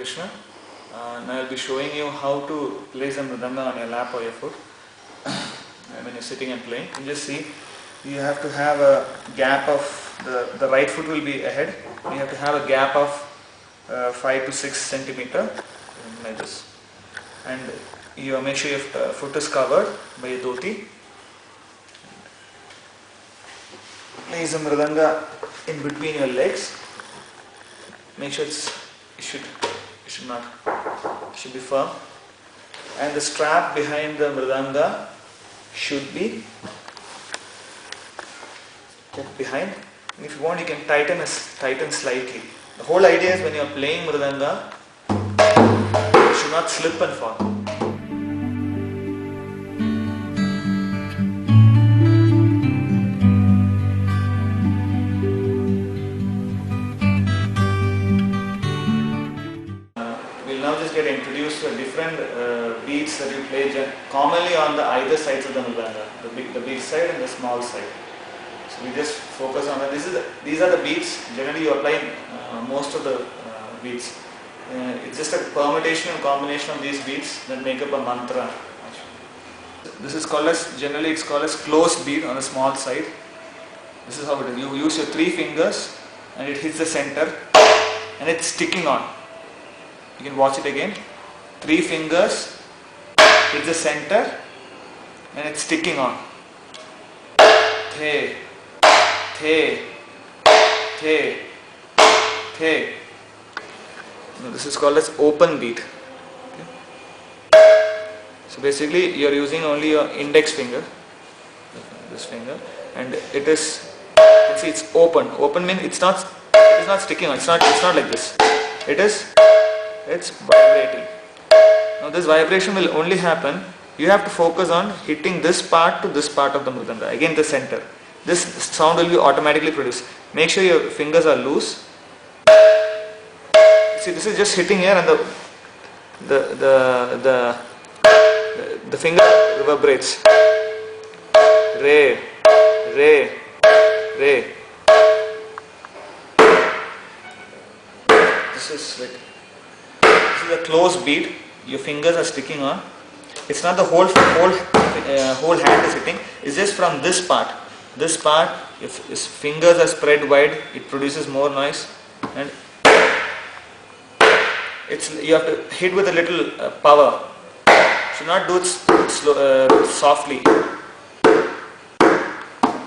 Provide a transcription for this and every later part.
Krishna. Now I will be showing you how to place a mridanga on your lap or your foot when you're sitting and playing. You just see, you have to have a gap of, the right foot will be ahead. You have to have a gap of 5 to 6 centimeter like this. And you make sure your foot is covered by a dhoti. Place the mridanga in between your legs. Make sure it should be firm, and the strap behind the mridanga should be kept behind. And if you want, you can tighten slightly. The whole idea is when you are playing mridanga, you should not slip and fall. We'll now just get introduced to different beats that you play commonly on the either sides of the mridanga, the big side and the small side. So we just focus on that. These are the beats. Generally you apply most of the beats. It's just a permutation and combination of these beats that make up a mantra. This is called as, generally it's called as closed beat on the small side. This is how it is. You use your 3 fingers and it hits the center and it's sticking on. You can watch it again. 3 fingers hit the center and it's sticking on. The, the, the, the. This is called as open beat. Okay. So basically you are using only your index finger, this finger, and it is, you see it's open. Open means it's not sticking on. It's not like this. It's vibrating. Now this vibration will only happen, you have to focus on hitting this part to this part of the mridanga, again the center. This sound will be automatically produced. Make sure your fingers are loose. See, this is just hitting here and the finger reverberates. Re, re, re. This is a closed beat. Your fingers are sticking on. It's not the whole hand is hitting. It's just from this part. This part, if fingers are spread wide, it produces more noise, and you have to hit with a little power. You should not do it softly.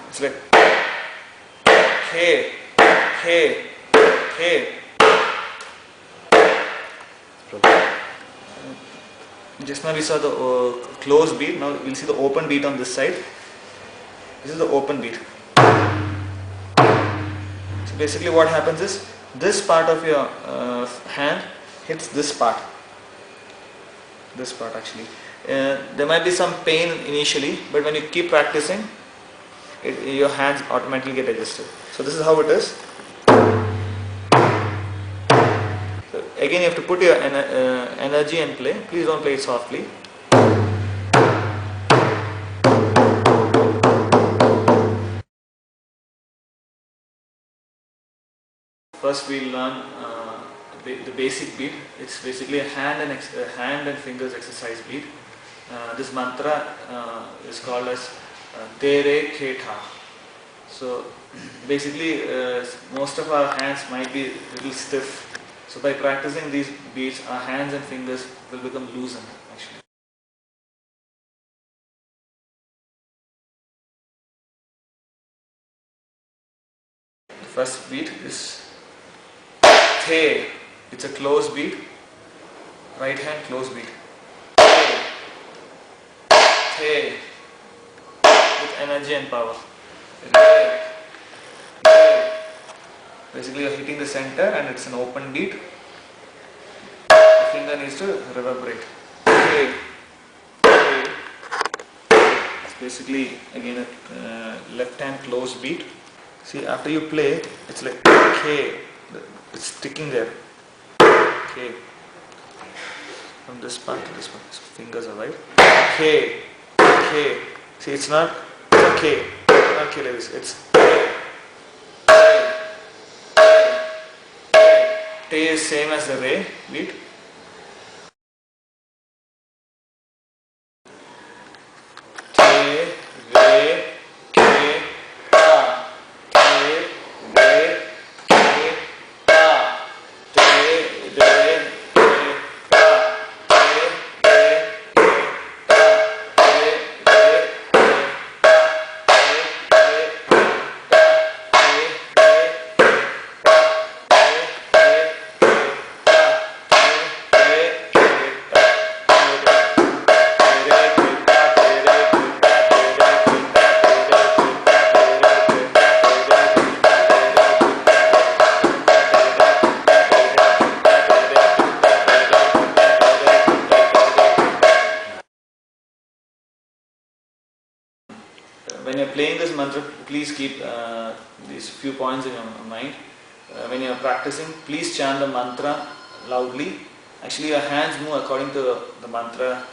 It's like hey, hey, hey. Just now we saw the closed beat. Now we'll see the open beat on this side. This is the open beat. So basically what happens is, this part of your hand hits this part actually. There might be some pain initially, but when you keep practicing, your hands automatically get adjusted. So this is how it is. So again you have to put your energy and play. Please don't play it softly. First we'll learn the basic beat. It's basically a hand and fingers exercise beat. This mantra is called as Tere Khetha. So basically most of our hands might be a little stiff. So by practicing these beats, our hands and fingers will become loosened actually. The first beat is The. It's a closed beat. Right hand closed beat. The. With energy and power. Re. Basically you are hitting the center and it's an open beat. The finger needs to reverberate. It's basically again a left hand closed beat. See, after you play, it's like K. It's sticking there. K. From this part to this part. So fingers are wide. K. K. See, it's not a K. Not K like this. It's Te is same as the Re beat. Te, Re, Ke, Ta. Te, Re, Ke, Ta. Te, Re, Ke, Ta. Te, Re, Ke, Ta. Te, Re, when you're playing this mantra, please keep these few points in your mind. When you're practicing, please chant the mantra loudly. Actually, your hands move according to the mantra.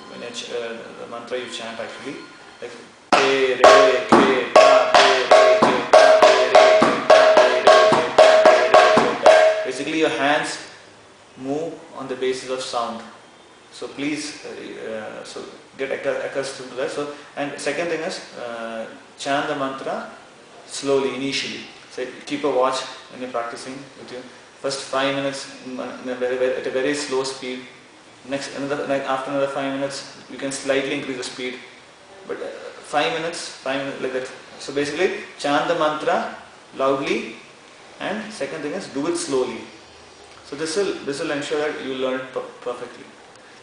When the mantra you chant, actually, like Te, Re, Ke, Ta, Te, Re, Ke, Ta, Te, Re, Ke, Ta, Te, Re, Ke, Ta, Te, Re, Ke, Ta. Basically, your hands move on the basis of sound. So please, so get accustomed to that. So, and second thing is chant the mantra slowly initially. So keep a watch when you're practicing with you. First 5 minutes at a very slow speed. Next after another 5 minutes, you can slightly increase the speed. But 5 minutes like that. So basically, chant the mantra loudly, and second thing is do it slowly. So this will ensure that you learn it perfectly.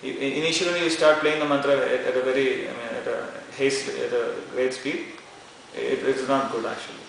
Initially, when you start playing the mantra at a very, at a great speed, it is not good actually.